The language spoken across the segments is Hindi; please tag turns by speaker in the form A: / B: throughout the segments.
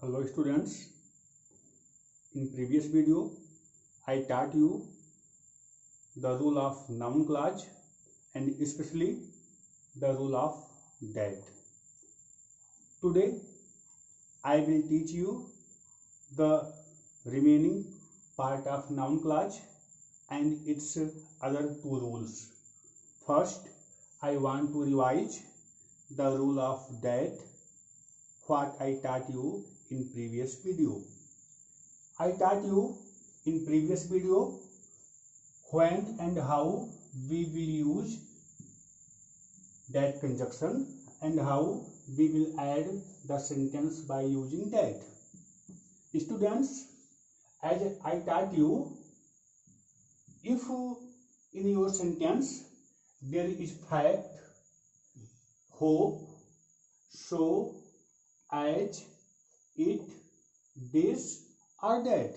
A: Hello students, in previous video I taught you the rule of noun clause and especially the rule of that. Today I will teach you the remaining part of noun clause and its other two rules. First, I want to revise the rule of that what I taught you in previous video. I taught you in previous video when and how we will use that conjunction and how we will add the sentence by using that. Students, as I taught you, if in your sentence there is fact, hope, so, as, it, this or that.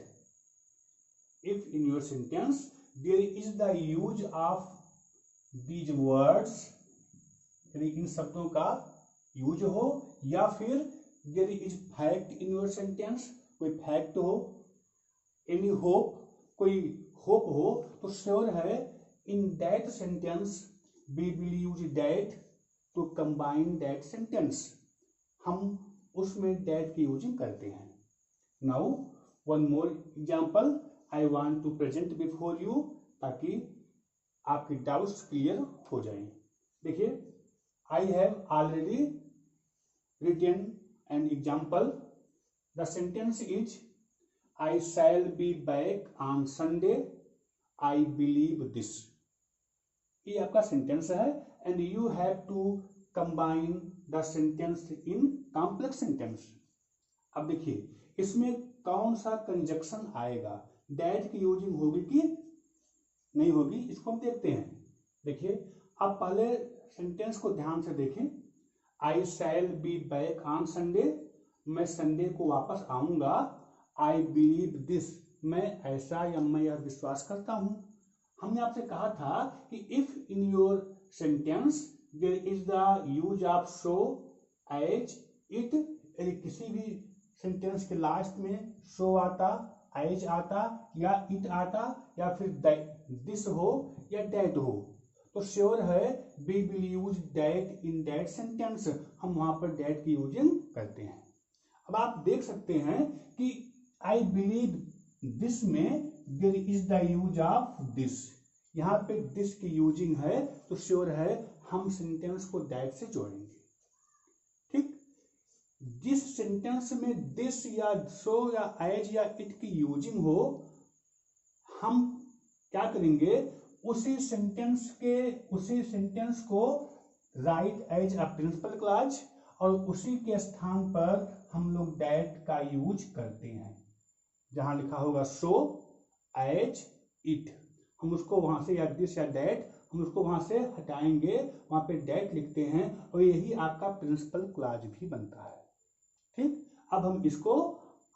A: If in your sentence there is the use of these words, यदि इन शब्दों का यूज हो या फिर there is fact in your sentence, कोई फैक्ट हो, एनी होप, कोई होप हो, तो श्योर है in that sentence we will use that to combine that sentence. हम उसमें दैट की यूजिंग करते हैं. Now one more example I want to present before you, ताकि आपके डाउट्स क्लियर हो जाएं. देखिए, I have already written an example. The sentence is I shall be back on Sunday, I believe this. ये आपका सेंटेंस है and you have to combine the sentence in complex sentence. अब देखिए, इसमें कौन सा कंजक्शन आएगा, दैट की यूजिंग होगी कि नहीं होगी, इसको हम देखते हैं. देखिए, अब पहले सेंटेंस को ध्यान से देखें. I shall be back on Sunday, मैं संडे को वापस आऊंगा. आई बिलीव दिस, मैं ऐसा या मैं यह विश्वास करता हूं. हमने आपसे कहा था कि if in your sentence there is the use of so, as, it, यदि किसी भी सेंटेंस के लास्ट में सो आता, एज आता या इट आता या फिर दिस हो या दैट हो, तो श्योर है we will use that in that sentence. हम वहां पर दैट की यूजिंग करते हैं. अब आप देख सकते हैं कि आई बिलीव दिस में there is the use of this. यहाँ पे दिस की यूजिंग है, तो श्योर है हम सेंटेंस को दैट से जोड़ेंगे. ठीक, जिस सेंटेंस में दिस या सो या एज या इट की यूजिंग हो, हम क्या करेंगे, उसी सेंटेंस को write as a principal clause और उसी के स्थान पर हम लोग दैट का यूज करते हैं. जहां लिखा होगा सो, एज, इट, हम उसको वहां से, या दिस या दैट, हम उसको वहां से हटाएंगे, वहां पे दैट लिखते हैं और यही आपका प्रिंसिपल क्लॉज भी बनता है. ठीक, अब हम इसको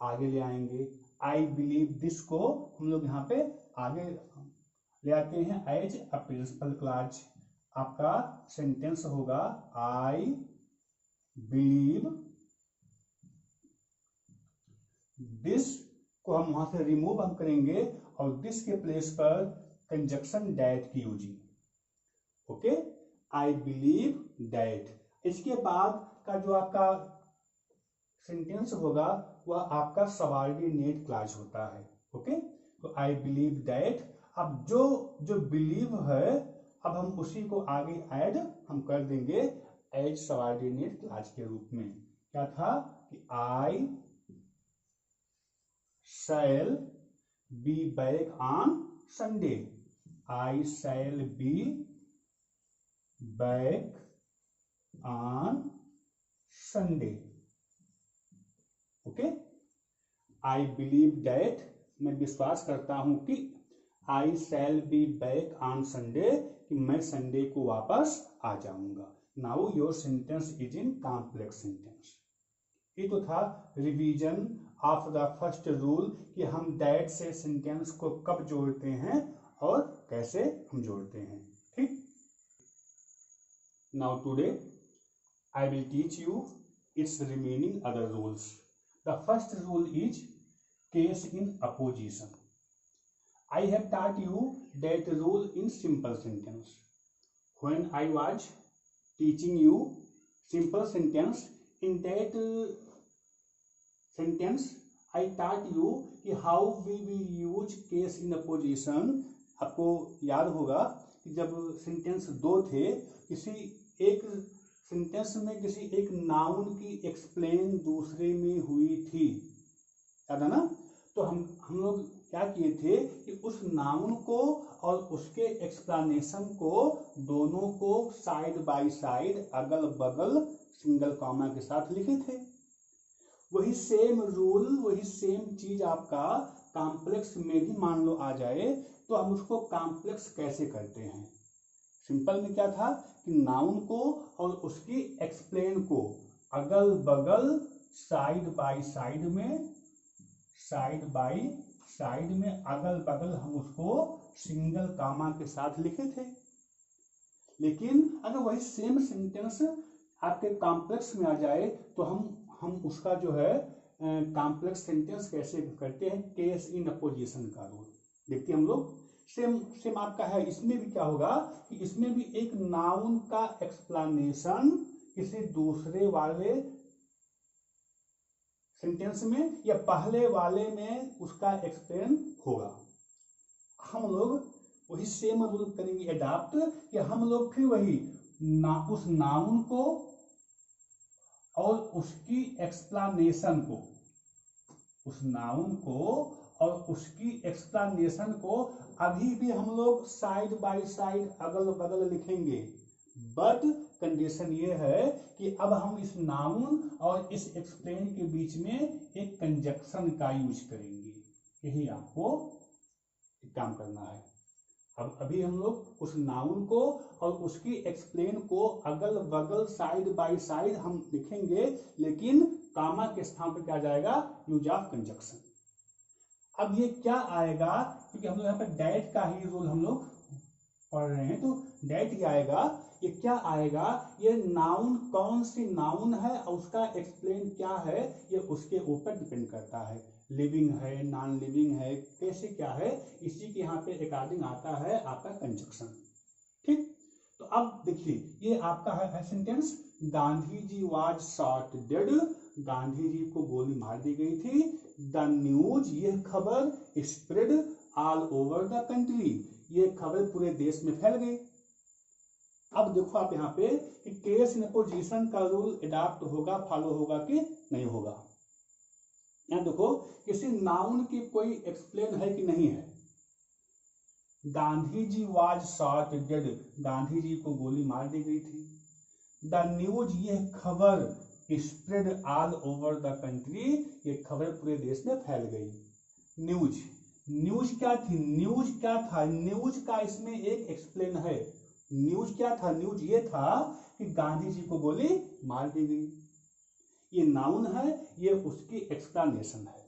A: आगे ले आएंगे. आई बिलीव दिस को हम लोग यहाँ पे आगे ले आते हैं एज अ प्रिंसिपल क्लॉज. आपका सेंटेंस होगा आई बिलीव दिस को हम वहां से रिमूव हम करेंगे और दिस के प्लेस पर कंजक्शन दैट की using. Okay, I believe that. इसके बाद का जो आपका सेंटेंस होगा वह आपका सबऑर्डिनेट क्लॉज होता है. ओके, तो आई बिलीव दैट. अब जो बिलीव है, अब हम उसी को आगे ऐड हम कर देंगे एज सबऑर्डिनेट क्लॉज के रूप में. क्या था कि I shall be back on Sunday, I shall be back on Sunday. Okay, I believe that, मैं विश्वास करता हूं कि I shall be back on Sunday, कि मैं संडे को वापस आ जाऊंगा. Now your sentence is in complex sentence. ये तो था revision of the first rule कि हम दैट से सेंटेंस को कब जोड़ते हैं और कैसे हम जोड़ते हैं. ठीक, now today I will teach you its remaining other rules. The first rule is case in opposition. I have taught you that rule in simple sentence. When I was teaching you simple sentence, in that sentence I taught you कि how we will use case in opposition. आपको याद होगा कि जब सेंटेंस दो थे, किसी एक सेंटेंस में किसी एक नाउन की एक्सप्लेन दूसरे में हुई थी, याद है ना? तो हम लोग क्या किए थे कि उस नाउन को और उसके एक्सप्लेनेशन को दोनों को साइड बाय साइड अगल बगल सिंगल कॉमा के साथ लिखे थे. वही सेम रूल, वही सेम चीज आपका कॉम्प्लेक्स में भी मान लो आ जाए तो हम उसको कॉम्प्लेक्स कैसे करते हैं. सिंपल में क्या था कि नाउन को और उसकी एक्सप्लेन को अगल बगल साइड बाय साइड में अगल बगल हम उसको सिंगल कामा के साथ लिखे थे. लेकिन अगर वही सेम सेंटेंस आपके कॉम्प्लेक्स में आ जाए तो हम उसका जो है कॉम्प्लेक्स सेंटेंस कैसे करते हैं, केस इन अपोजिशन का रूल देखते हैं हम लोग. सेम आपका है. इसमें भी क्या होगा कि इसमें भी एक नाउन का एक्सप्लेनेशन किसी दूसरे वाले सेंटेंस में या पहले वाले में उसका एक्सप्लेन होगा. हम लोग वही सेम रूल करेंगे अडॉप्ट कि हम लोग फिर वही उस नाउन को और उसकी एक्सप्लेनेशन को, उस नाउन को और उसकी एक्सप्लेनेशन को अभी भी हम लोग साइड बाय साइड अगल बगल लिखेंगे. बट कंडीशन ये है कि अब हम इस नाउन और इस एक्सप्लेन के बीच में एक कंजक्शन का यूज करेंगे. यही आपको काम करना है. अब अभी हम लोग उस नाउन को और उसकी एक्सप्लेन को अगल बगल साइड बाय साइड हम लिखेंगे, लेकिन कामा के स्थान पर क्या जाएगा, यूज ऑफ कंजक्शन. अब ये क्या आएगा, क्योंकि हम लोग यहाँ पर डैट का ही रूल हम लोग पढ़ रहे हैं, तो डैट ही आएगा. ये क्या आएगा, ये नाउन कौन सी नाउन है और उसका एक्सप्लेन क्या है, ये उसके ऊपर डिपेंड करता है. लिविंग है, नॉन लिविंग है, कैसे क्या है, इसी के यहाँ पे अकॉर्डिंग आता है आपका कंजक्शन. ठीक, तो अब देखिए ये आपका है sentence, Gandhi ji was shot dead. Gandhi ji को गोली मार दी गई थी. द न्यूज, ये खबर, spread all over the country, ये खबर पूरे देश में फैल गई. अब देखो आप यहाँ पे कि केस इन अपोजिशन का रूल अडॉप्ट होगा, फॉलो होगा कि नहीं होगा. यहाँ देखो किसी नाउन की कोई एक्सप्लेन है कि नहीं है. Gandhi ji was shot dead, Gandhi ji को गोली मार दी गई थी. द न्यूज, ये खबर, spread all over the country, ये खबर पूरे देश में फैल गई. न्यूज, न्यूज क्या थी, न्यूज क्या था, न्यूज का इसमें एक एक्सप्लेन है. न्यूज क्या था, न्यूज ये था कि गांधी जी को गोली मार दी गई. ये नाउन है, ये उसकी एक्सप्लेनेशन है.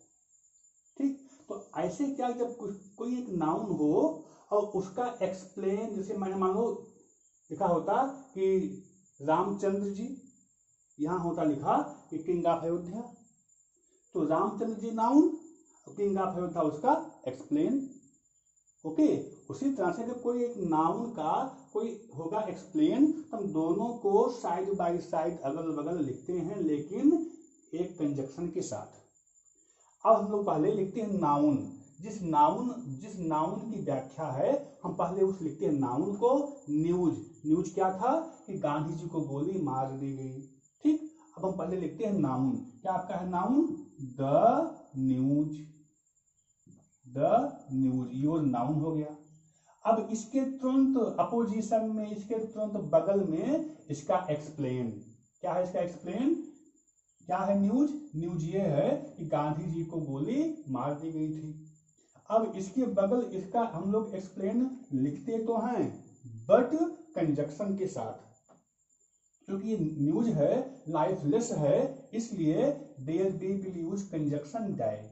A: ठीक, तो ऐसे क्या, जब कोई एक नाउन हो और उसका एक्सप्लेन, जैसे मैंने मानो लिखा होता कि रामचंद्र जी, यहां होता लिखा कि किंग ऑफ अयोध्या, तो Ramchandra ji noun, king of Ayodhya उसका एक्सप्लेन. ओके, उसी तरह से जब कोई एक नाउन का कोई होगा एक्सप्लेन, तो हम दोनों को साइड बाय साइड अगल बगल लिखते हैं, लेकिन एक कंजक्शन के साथ. अब हम लोग पहले लिखते हैं नाउन. जिस नाउन की व्याख्या है, हम पहले उस लिखते हैं नाउन को. न्यूज, न्यूज क्या था कि गांधी जी को गोली मार दी गई. ठीक, अब हम पहले लिखते हैं नाउन. क्या आपका है noun, the news, the news, your noun हो गया. अब इसके तुरंत अपोजिशन में, इसके तुरंत बगल में इसका एक्सप्लेन. क्या है इसका एक्सप्लेन, क्या है न्यूज, न्यूज ये है कि गांधी जी को गोली मार दी गई थी. अब इसके बगल इसका हम लोग एक्सप्लेन लिखते तो हैं, बट कंजक्शन के साथ, क्योंकि न्यूज है, लाइफलेस है, इसलिए there we will use conjunction that.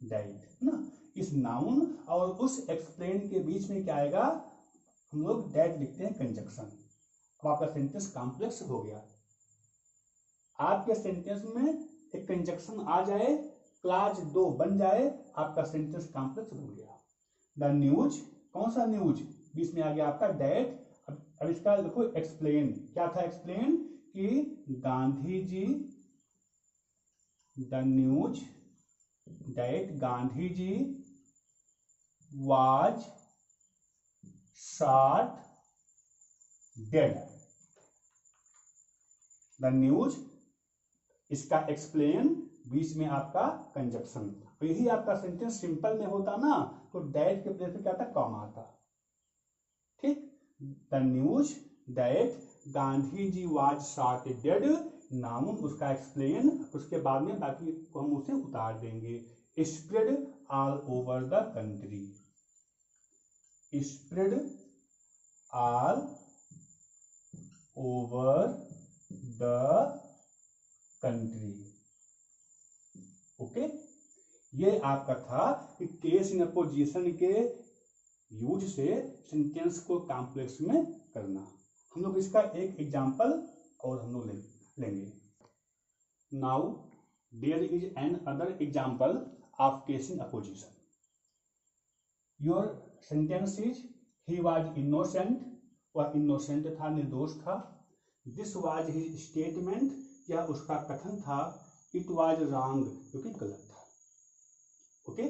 A: That ना, इस नाउन और उस एक्सप्लेन के बीच में क्या आएगा, हम लोग दैट लिखते हैं, कंजक्शन. अब आपका सेंटेंस कॉम्प्लेक्स हो गया. आपके सेंटेंस में एक कंजक्शन आ जाए, क्लाज 2 बन जाए, आपका सेंटेंस कॉम्प्लेक्स बन गया। द न्यूज, कौन सा न्यूज, बीच में आ गया आपका दैट। अब इसका देखो एक्सप्लेन, क्या था एक्सप्लेन कि Gandhi ji, the news that Gandhi ji was shot dead. The news, इसका एक्सप्लेन, बीच में आपका कंजक्शन। तो यही आपका सेंटेंस सिंपल में होता ना तो दैट के प्लेस पे क्या था, कॉमा आता। ठीक, the news that Gandhi ji was shot dead, noun उसका एक्सप्लेन, उसके बाद में बाकी को हम उसे उतार देंगे। Spread all over the country, spread all over the country. Okay, ये आपका था कि केस इन अपोजिशन के यूज से सेंटेंस को कॉम्प्लेक्स में करना। हम लोग इसका एक एग्जांपल और हम लोग लेंगे। Now there is another example of case in apposition. Your sentence is he was innocent, वह इनोसेंट था, निर्दोष था। दिस वाज हिज स्टेटमेंट, यह उसका कथन था। इट वाज रॉन्ग, जो कि गलत था। ओके,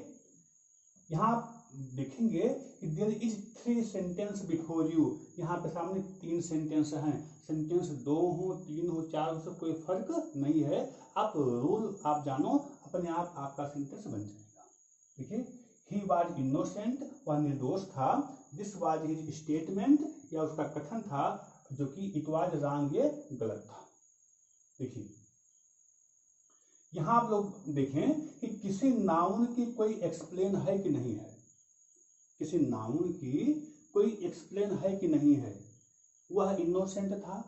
A: यहां आप देखेंगे कि there is 3 sentence before you, यहाँ पे सामने 3 सेंटेंस हैं। सेंटेंस 2 हो, 3 हो, 4 हो, कोई फर्क नहीं है। आप रूल आप जानो, अपने आप आपका सेंटेंस बन जाएगा। देखिए, ही वाज इनोसेंट, वह निर्दोष था। दिस वाज हिज स्टेटमेंट, या उसका कथन था, जो कि इट वाज रॉन्ग, ये गलत था। देखिए, यहां आप लोग देखें कि किसी नाउन की कोई एक्सप्लेन है कि नहीं है, किसी नाउन की कोई एक्सप्लेन है कि नहीं है। वह इनोसेंट था।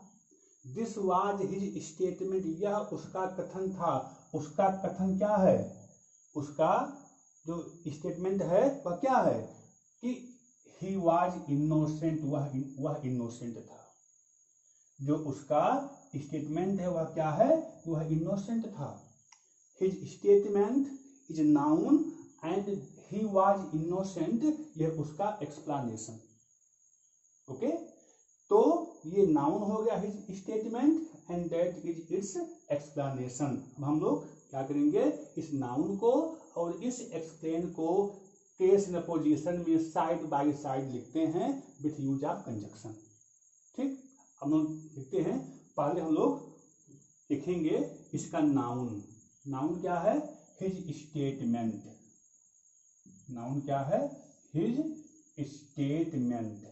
A: दिस वाज हिज स्टेटमेंट, यह उसका कथन था। उसका कथन क्या है, उसका जो स्टेटमेंट है वह क्या है कि ही वाज इनोसेंट, वह इनोसेंट था। जो उसका स्टेटमेंट है वह क्या है, वह इनोसेंट था। His statement is noun and he was innocent, यह उसका एक्सप्लेनेशन। ओके, तो ये नाउन हो गया his statement and that is it's explanation. अब हम लोग क्या करेंगे, इस नाउन को और इस एक्सप्लेन को केस इन पोजीशन में साइड बाय साइड लिखते हैं विथ यूज ऑफ कंजक्शन। ठीक, हम लोग लिखते हैं। पहले हम लोग लिखेंगे इसका नाउन। नाउन क्या है, हिज स्टेटमेंट। नाउन क्या है, हिज स्टेटमेंट,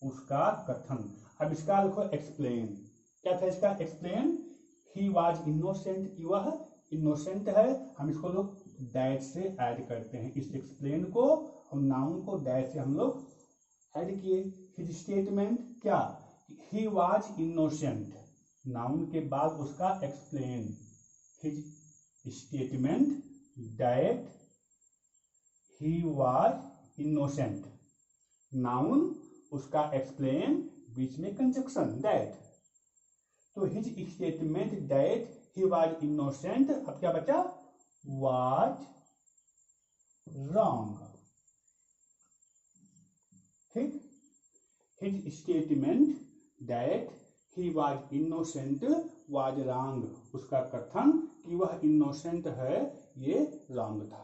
A: उसका कथन। अब इसका लिखो एक्सप्लेन। क्या था इसका एक्सप्लेन, ही वाज इनोसेंट, कि वह इनोसेंट है। हम इसको लोग दैट से ऐड करते हैं, इस एक्सप्लेन को और नाउन को दैट से हम लोग ऐड किए। हिज स्टेटमेंट क्या, ही वाज इनोसेंट, नाउन के बाद उसका explain, his statement that he was innocent, noun उसका एक्सप्लेन, बीच में कंजक्शन दैट। तो his statement that he was innocent, अब क्या बचा, वाज रॉन्ग। ठीक, his statement that he was innocent was wrong, उसका कथन कि वह इनोसेंट है ये रॉन्ग था,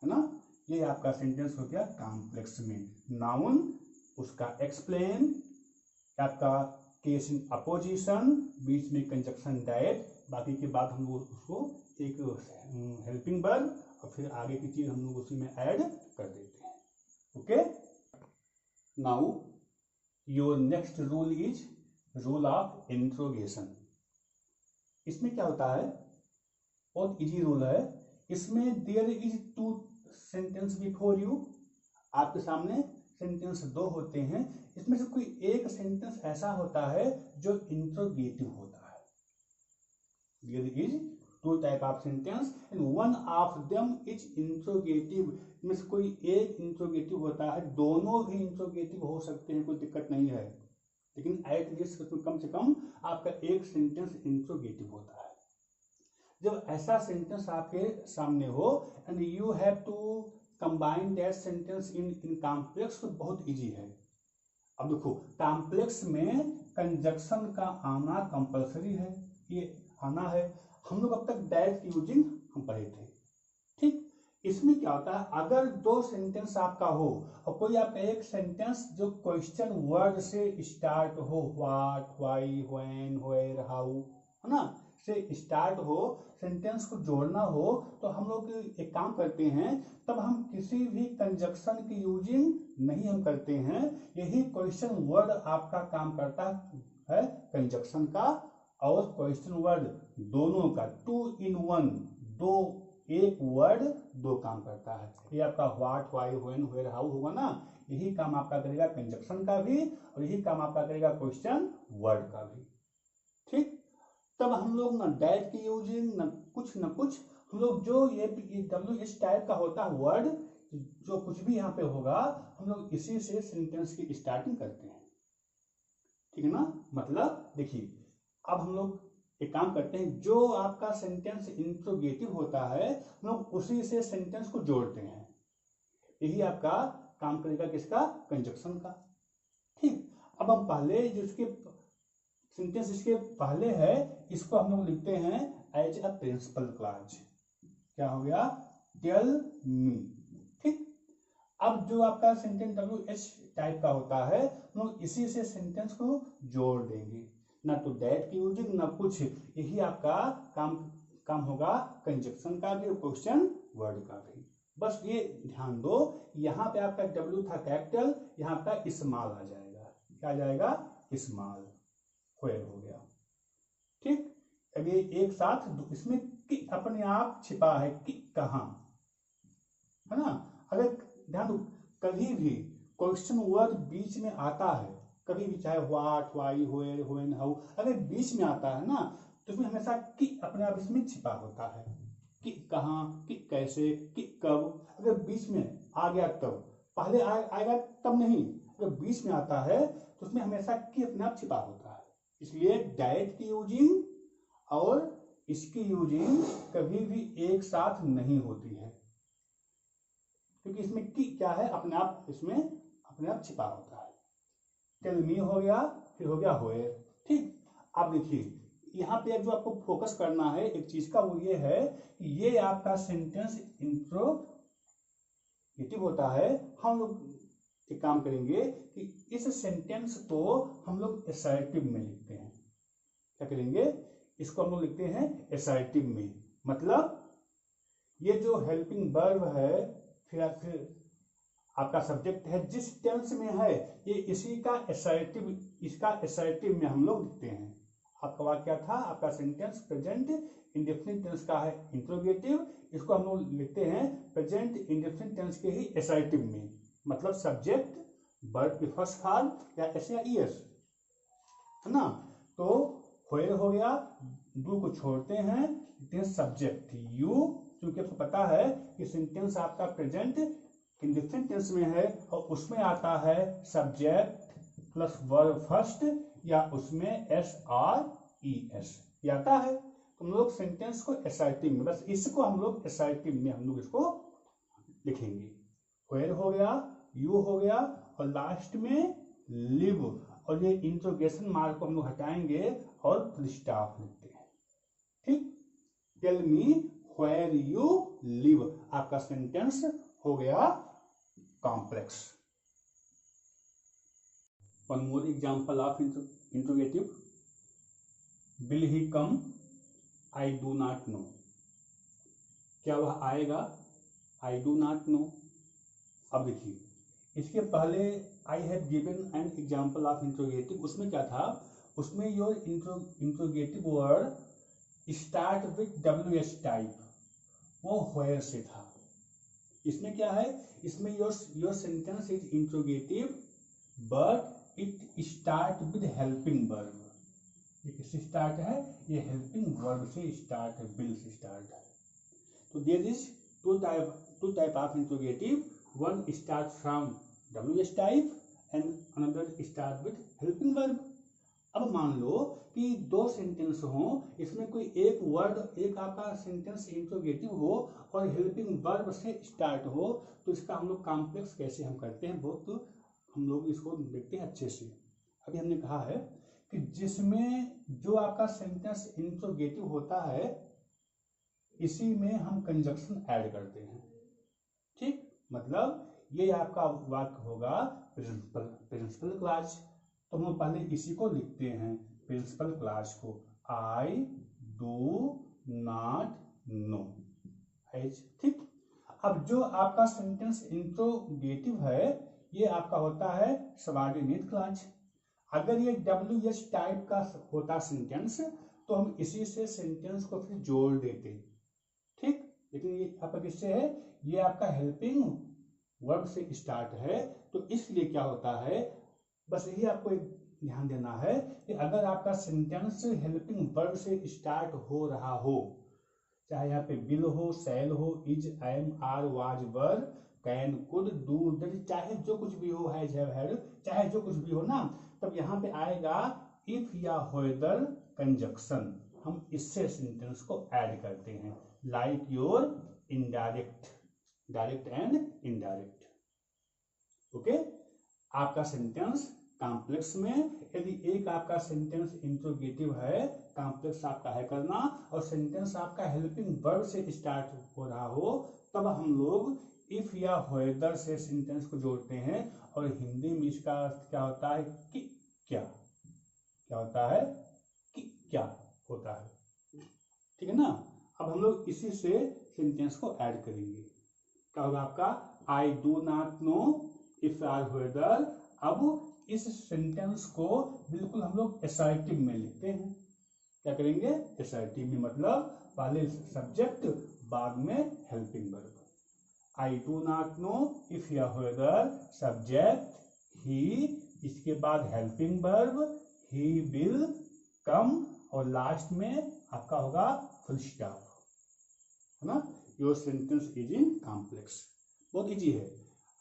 A: है ना। ये आपका सेंटेंस हो गया कॉम्प्लेक्स में। नाउन उसका एक्सप्लेन, आपका केस इन अपोजिशन, बीच में कंजक्शन दैट, बाकी के बाद हम लोग उसको एक हेल्पिंग वर्ब और फिर आगे की चीज हम लोग उसी में ऐड कर देते हैं। Okay, now your next rule is rule of interrogation. इसमें क्या होता है, बहुत इजी रूल है। इसमें there is 2 sentence before you, आपके सामने सेंटेंस 2 होते हैं। इसमें से कोई एक सेंटेंस ऐसा होता है जो इंट्रोगेटिव होता है। There is 2 type of sentence and one of them is interrogative. इसमें से कोई एक इंट्रोगेटिव होता है, दोनों भी इंट्रोगेटिव हो सकते हैं, कोई दिक्कत नहीं है, लेकिन एट लीस्ट कम से कम आपका एक सेंटेंस इंट्रोगेटिव होता है। जब ऐसा सेंटेंस आपके सामने हो and you have to combine that sentence in complex, तो बहुत इजी है। अब देखो कॉम्प्लेक्स में कंजक्शन का आना कंपलसरी है, ये आना है। हम लोग अब तक डायरेक्ट यूजिंग हम पढ़े थे, ठीक। इसमें क्या होता है, अगर दो सेंटेंस आपका हो और कोई आपका एक सेंटेंस जो क्वेश्चन वर्ड से स्टार्ट हो, what, why, when, where, how, है ना, से स्टार्ट हो, सेंटेंस को जोड़ना हो, तो हम लोग एक काम करते हैं, तब हम किसी भी कंजक्शन की यूजिंग नहीं हम करते हैं। यही क्वेश्चन वर्ड आपका काम करता है कंजक्शन का और क्वेश्चन वर्ड दोनों का, 2 in 1, दो एक वर्ड दो काम करता है। ये आपका what, why, when, where, how होगा ना, यही काम आपका करेगा कंजक्शन का भी और यही काम आपका करेगा क्वेश्चन वर्ड का भी, ठीक। तब हम लोग ना डायरेक्ट की यूजिंग न कुछ हम लोग जो ये WH टाइप का होता है वर्ड, जो कुछ भी यहाँ पे होगा हम लोग इसी से सेंटेंस की स्टार्टिंग करते हैं, ठीक है ना। मतलब देखिए अब हम लोग एक काम करते हैं, जो आपका सेंटेंस इंट्रोगेटिव होता है हम लोग उसी से सेंटेंस को जोड़ते हैं। यही आपका काम करेगा किसका, कंजक्शन का, ठीक। अब हम पहले जिसके सेंटेंस इसके पहले है इसको हम लोग लिखते हैं एज अ प्रिंसिपल क्लॉज। क्या हो गया, टेल मी, ठीक। अब जो आपका सेंटेंस WH टाइप का होता है हम लोग इसी से सेंटेंस को जोड़ देंगे, ना तो दैट की यूजिंग ना कुछ, यही आपका काम होगा कंजक्शन का भी और क्वेश्चन वर्ड का भी। बस ये ध्यान दो, यहाँ पे आपका W था कैपिटल, यहाँ का स्मॉल आ जाएगा, क्या आ जाएगा, स्मॉल, वेयर हो गया, ठीक। अब ये एक साथ इसमें कि अपने आप छिपा है कि कहाँ, है ना। अगर ध्यान दो कभी भी क्वेश्चन वर्ड बीच में आता है, कभी भी चाहे what, why, where, when, how, अगर बीच में आता है ना तो उसमें हमेशा कि अपने आप इसमें छिपा होता है, कि कहाँ, कि कैसे, कि कब। अगर बीच में आ गया तब, पहले आएगा तब नहीं, अगर बीच में आता है तो उसमें हमेशा कि अपने आप छिपा होता है। इसलिए डायरेक्ट की यूजिंग और इसकी यूजिंग कभी भी एक साथ नहीं होती है, क्योंकि इसमें की क्या है, अपने आप इसमें अपने आप छिपा होता है। टेल मी हो गया, फिर हो गया वेयर, ठीक। अब देखिए यहाँ पे जो आपको फोकस करना है एक चीज का, वो ये है कि ये आपका सेंटेंस इंट्रोगेटिव होता है। हम लोग एक काम करेंगे कि इस सेंटेंस को हम लोग असर्टिव में लिखते हैं। क्या करेंगे, इसको हम लोग लिखते हैं असर्टिव में, मतलब ये जो हेल्पिंग वर्ब है फिर आपका सब्जेक्ट है, जिस टेंस में है ये इसी का असर्टिव, इसका असर्टिव में हम लोग लिखते हैं। आपका वाक्य क्या था, आपका सेंटेंस प्रेजेंट इंडेफिनिट टेंस का है इंट्रोगेटिव, इसको हम लोग लिखते हैं प्रेजेंट इंडेफिनिट टेंस के ही असर्टिव में, मतलब सब्जेक्ट वर्ब के फर्स्ट फॉर्म या एस या ईएस, है ना। तो वेयर हो गया, डू को छोड़ते हैं, सब्जेक्ट यू, क्योंकि आपको पता है कि सेंटेंस आपका प्रेजेंट इंडेफिनिट टेंस में है और उसमें आता है सब्जेक्ट प्लस वर्ब फर्स्ट या उसमें SRES ये आता है। तो हम लोग सेंटेंस को असर्टिव में, बस इसको हम लोग असर्टिव में हम लोग इसको लिखेंगे। वेयर हो गया, यू हो गया और लास्ट में लिव, और ये इंट्रोगेशन मार्क को हम लोग हटाएंगे और फुल स्टॉप लिखते हैं, ठीक। Tell me where you live, आपका सेंटेंस हो गया complex. One more example of interrogative, will he come, I do not know, क्या वह आएगा, आई डू नॉट नो। अब देखिए इसके पहले I have given an example of interrogative, उसमें क्या था, उसमें your interrogative word start with WH type, वो वेयर से था। इसमें क्या है, इसमें your sentence is interrogative but it start with helping verb. ये किससे स्टार्ट है, ये हेल्पिंग वर्ब से स्टार्ट है, विल से स्टार्ट है। तो there is two type of interrogative, one start from WH type and another start with helping verb. अब मान लो कि दो सेंटेंस हो, इसमें कोई एक वर्ड, एक आपका सेंटेंस इंट्रोगेटिव हो और हेल्पिंग वर्ब से स्टार्ट हो, तो इसका हम लोग कॉम्प्लेक्स कैसे हम करते हैं, बहुत हम लोग इसको देखते हैं अच्छे से। अभी हमने कहा है कि जिसमें जो आपका सेंटेंस इंट्रोगेटिव होता है इसी में हम कंजक्शन ऐड करते हैं। ठीक, मतलब ये आपका वाक्य होगा प्रिंसिपल क्लास, तो हम पहले इसी को लिखते हैं, प्रिंसिपल क्लास को, I do not know as. ठीक, अब जो आपका सेंटेंस इंट्रोगेटिव है ये आपका होता है सबऑर्डिनेट क्लास। अगर ये WH टाइप का होता सेंटेंस तो हम इसी से सेंटेंस को फिर जोड़ देते। ठीक, लेकिन ये आपका किससे है, ये आपका हेल्पिंग वर्ब से स्टार्ट है, तो इसलिए क्या होता है, बस यही आपको एक ध्यान देना है कि अगर आपका सेंटेंस हेल्पिंग वर्ब से स्टार्ट हो रहा हो, चाहे यहाँ पे विल हो, शैल हो, is, am, are, was, were, can, could, do, did, चाहे जो कुछ भी हो, हैज, हैव, हैड, चाहे जो कुछ भी हो ना, तब यहाँ पे आएगा इफ या व्हेदर कंजक्शन, हम इससे सेंटेंस को ऐड करते हैं, like your indirect, direct and indirect. Okay, आपका सेंटेंस कॉम्प्लेक्स में यदि एक आपका सेंटेंस इंट्रोगेटिव है, कॉम्प्लेक्स आपका है करना, और सेंटेंस आपका हेल्पिंग वर्ब से स्टार्ट हो रहा हो, तब हम लोग इफ या व्हेदर से सेंटेंस को जोड़ते हैं, और हिंदी में इसका अर्थ क्या होता है कि क्या, क्या होता है कि क्या होता है। ठीक है ना, अब हम लोग इसी से सेंटेंस को ऐड करेंगे, क्या होगा आपका, I do not know if or whether. अब इस सेंटेंस को बिल्कुल हम लोग असर्टिव में लिखते हैं, क्या करेंगे, असर्टिव में, मतलब पहले सब्जेक्ट बाद में helping verb. I do not know if या व्हेदर, सब्जेक्ट ही, इसके बाद helping verb he will come, और लास्ट में आपका होगा फुल स्टॉप, है ना। Your sentence is in complex, बहुत इजी है।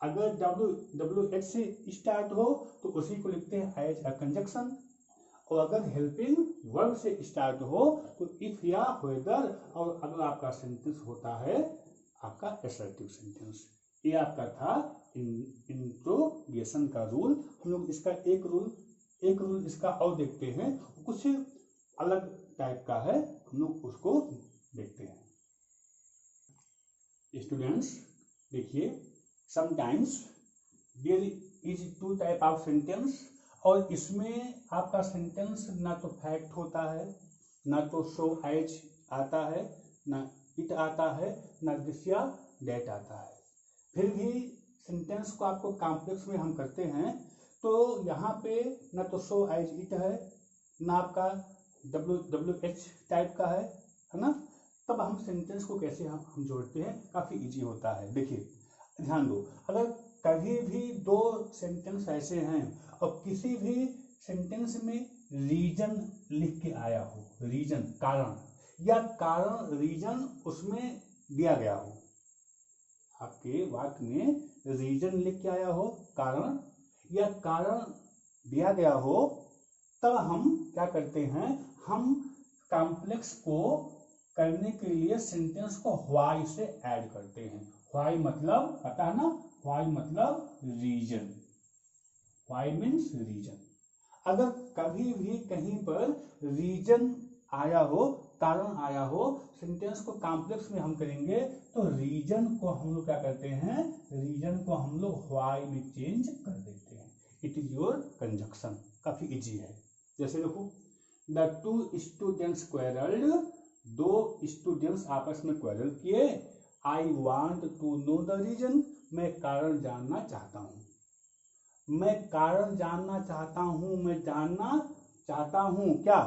A: अगर WH से स्टार्ट हो तो उसी को लिखते हैं एज अ कंजक्शन, और अगर हेल्पिंग वर्ब से स्टार्ट हो तो इफ या व्हेदर, और अगर आपका सेंटेंस होता है आपका असर्टिव सेंटेंस। ये आपका था इंट्रोगेशन का रूल। हम लोग इसका एक रूल इसका और देखते हैं, कुछ अलग टाइप का है, हम लोग उसको देखते हैं। स्टूडेंट्स देखिए, sometimes there is two type of sentence, और इसमें आपका सेंटेंस ना तो फैक्ट होता है, ना तो शो एज आता है, ना इट आता है, ना दिस या दैट आता है। फिर भी सेंटेंस को आपको कॉम्प्लेक्स में हम करते हैं, तो यहाँ पे ना तो शो एज इट है, ना आपका WH टाइप का है ना। तब हम सेंटेंस को कैसे हम जोड़ते हैं, काफी इजी होता है। देखिए ध्यान दो, अगर कभी भी दो सेंटेंस ऐसे हैं और किसी भी सेंटेंस में रीजन लिख के आया हो, रीजन कारण, या कारण रीजन उसमें दिया गया हो, आपके वाक्य में रीजन लिख के आया हो, कारण या कारण दिया गया हो, तब हम क्या करते हैं, हम कॉम्प्लेक्स को करने के लिए सेंटेंस को व्हाई से ऐड करते हैं। व्हाई मतलब पता है ना, व्हाई मतलब रीजन, व्हाई मीन्स रीजन। अगर कभी भी कहीं पर रीजन आया हो, कारण आया हो, सेंटेंस को कॉम्प्लेक्स में हम करेंगे तो रीजन को हम लोग क्या करते हैं, रीजन को हम लोग व्हाई में चेंज कर देते हैं। इट इज योर कंजक्शन, काफी इजी है। जैसे देखो, द टू स्टूडेंट्स क्वेरल्ड, दो स्टूडेंट्स आपस में क्वेरल किए, I want to know the reason, मैं कारण जानना चाहता हूं, मैं कारण जानना चाहता हूं, मैं जानना चाहता हूं क्या,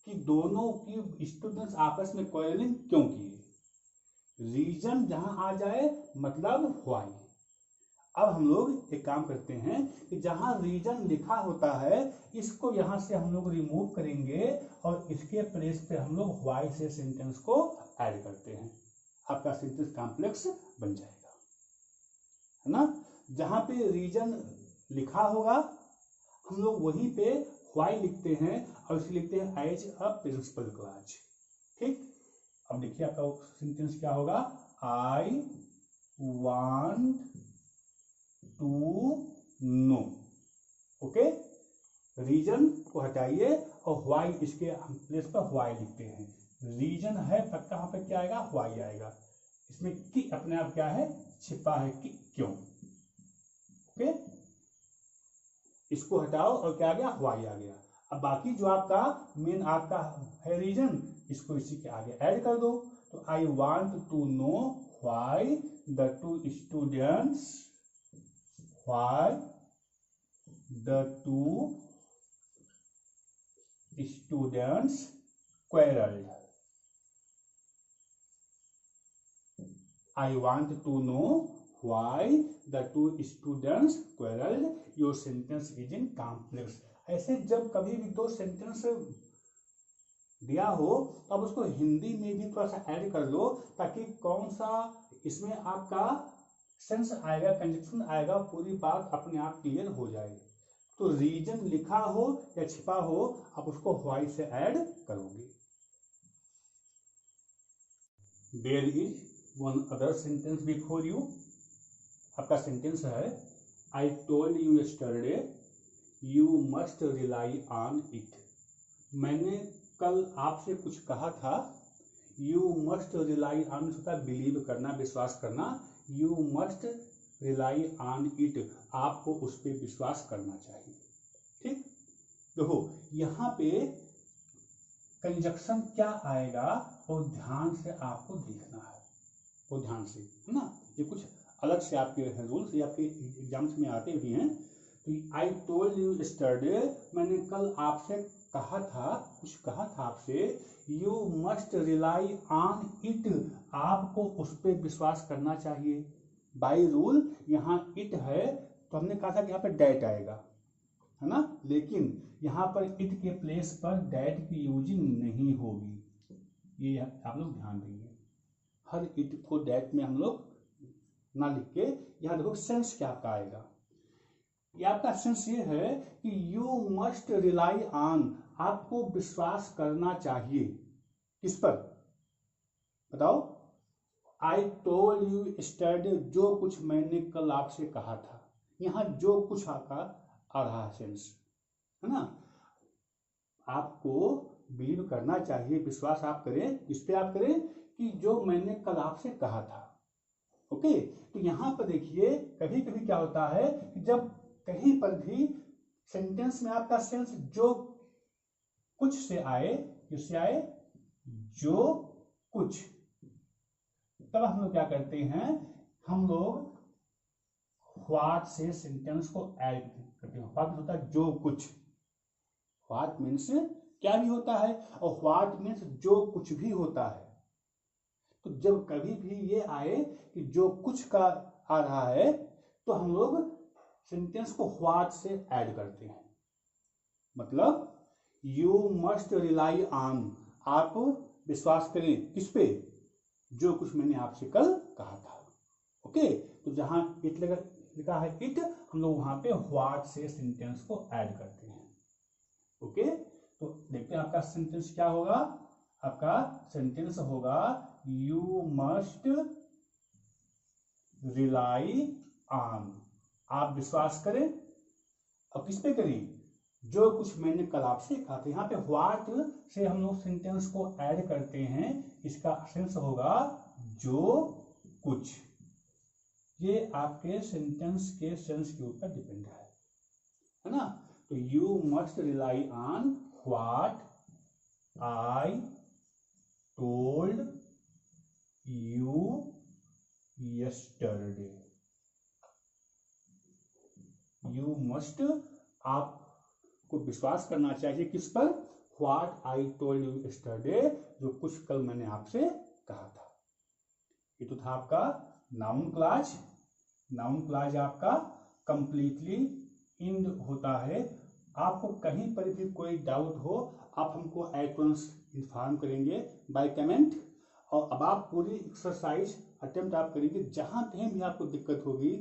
A: कि दोनों की स्टूडेंट्स आपस में क्वेरलिंग क्यों किए। रीजन जहां आ जाए मतलब व्हाई। अब हम लोग एक काम करते हैं कि जहां रीजन लिखा होता है इसको यहां से हम लोग रिमूव करेंगे और इसके प्लेस पे हम लोग व्हाई से सेंटेंस को ऐड करते हैं, आपका सेंटेंस कॉम्प्लेक्स बन जाएगा, है ना। जहां पे रीजन लिखा होगा हम लोग वहीं पे व्हाई लिखते हैं और इसे लिखते हैं एज अ प्रिंसिपल क्लॉज। ठीक, अब देखिए आपका सेंटेंस क्या होगा, I want to know. Okay, reason को हटाइए और व्हाई इसके प्लेस पर व्हाई लिखते हैं। रीजन है पक्का, यहाँ पे क्या आएगा, व्हाई आएगा। इसमें कि अपने आप क्या है, छिपा है कि क्यों। ओके, इसको हटाओ और क्या आ गया, व्हाई आ गया। अब बाकी जो आपका मेन आपका है रीजन, इसको इसी के आगे ऐड कर दो। तो I want to know why the two students, why the two students quarreled. I want to know why the two students quarreled. Your sentence is in complex. ऐसे जब कभी भी दो सेंटेंस दिया हो तब उसको हिंदी में भी थोड़ा सा ऐड कर लो, ताकि कौन सा इसमें आपका सेंस आएगा, कंजक्शन आएगा, पूरी बात अपने आप क्लियर हो जाएगी। तो रीजन लिखा हो या छिपा हो, आप उसको व्हाई से ऐड करोगे। There is one other sentence before you. आपका सेंटेंस है, I told you yesterday you must rely on it. मैंने कल आपसे कुछ कहा था। यू मस्ट रिलाई ऑन होता है बिलीव करना, विश्वास करना। You must rely on it, आपको उस पर विश्वास करना चाहिए। ठीक, देखो यहाँ पे कंजक्शन क्या आएगा और ध्यान से आपको देखना है, वो ध्यान से, है ना। ये कुछ अलग से आपके रूल्स, ये आपके एग्जाम्स में आते भी हैं। तो आई टोल्ड यू यस्टरडे, मैंने कल आपसे कहा था, कुछ कहा था आपसे। You must rely on it, आपको उस पर विश्वास करना चाहिए। बाय रूल यहाँ इट है तो हमने कहा था कि यहाँ पे डैट आएगा, है ना, लेकिन यहाँ पर इट के प्लेस पर डैट की यूजिंग नहीं होगी। ये आप लोग ध्यान देंगे, हर इट को डैट में हम लोग ना लिख के, यहाँ देखो सेंस क्या आपका आएगा। ये आपका सेंस ये है कि यू मस्ट रिलाई ऑन, आपको विश्वास करना चाहिए। किस पर बताओ, आई टोल्ड यू यस्टरडे, जो कुछ मैंने कल आपसे कहा था। यहाँ जो कुछ आपका आ रहा है सेंस, है ना। आपको बिलीव करना चाहिए, विश्वास आप करें, इस पे आप करें कि जो मैंने कल आपसे कहा था। ओके, तो यहाँ पर देखिए कभी कभी क्या होता है कि जब कहीं पर भी सेंटेंस में आपका सेंस जो कुछ से आए, किससे आए, जो कुछ, तब हम लोग क्या करते हैं, हम लोग व्हाट से सेंटेंस को ऐड करते हैं। व्हाट होता है जो कुछ, व्हाट मीन्स क्या भी होता है और व्हाट मीन्स जो कुछ भी होता है। तो जब कभी भी ये आए कि जो कुछ का आ रहा है तो हम लोग सेंटेंस को व्हाट से ऐड करते हैं। मतलब यू मस्ट रिलाई ऑन, आप विश्वास करें किस पे, जो कुछ मैंने आपसे कल कहा था। ओके, तो जहां इट लिखा है इट, हम लोग वहां पे व्हाट से सेंटेंस को ऐड करते हैं। ओके, तो देखते हैं आपका सेंटेंस क्या होगा। आपका सेंटेंस होगा यू मस्ट रिलाई ऑन, आप विश्वास करें, और किस पे करें, जो कुछ मैंने कल आपसे कहा था। यहाँ पे व्हाट से हम लोग सेंटेंस को ऐड करते हैं, इसका सेंस होगा जो कुछ। ये आपके सेंटेंस के सेंस के ऊपर डिपेंड है ना। तो you must rely on what I told you yesterday. You must, आपको विश्वास करना चाहिए किस पर, what I told you yesterday, जो कुछ कल मैंने आपसे कहा था। ये तो था आपका नाउन क्लॉज। नाउन क्लॉज आपका कंप्लीटली इंड होता है। आपको कहीं पर भी कोई डाउट हो, आप हमको एट वंस इन्फॉर्म करेंगे बाय कमेंट। और अब आप पूरी एक्सरसाइज अटेम्प्ट आप करेंगे, जहां कहीं भी आपको दिक्कत होगी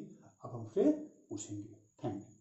A: आप हमसे पूछेंगे। Thank you.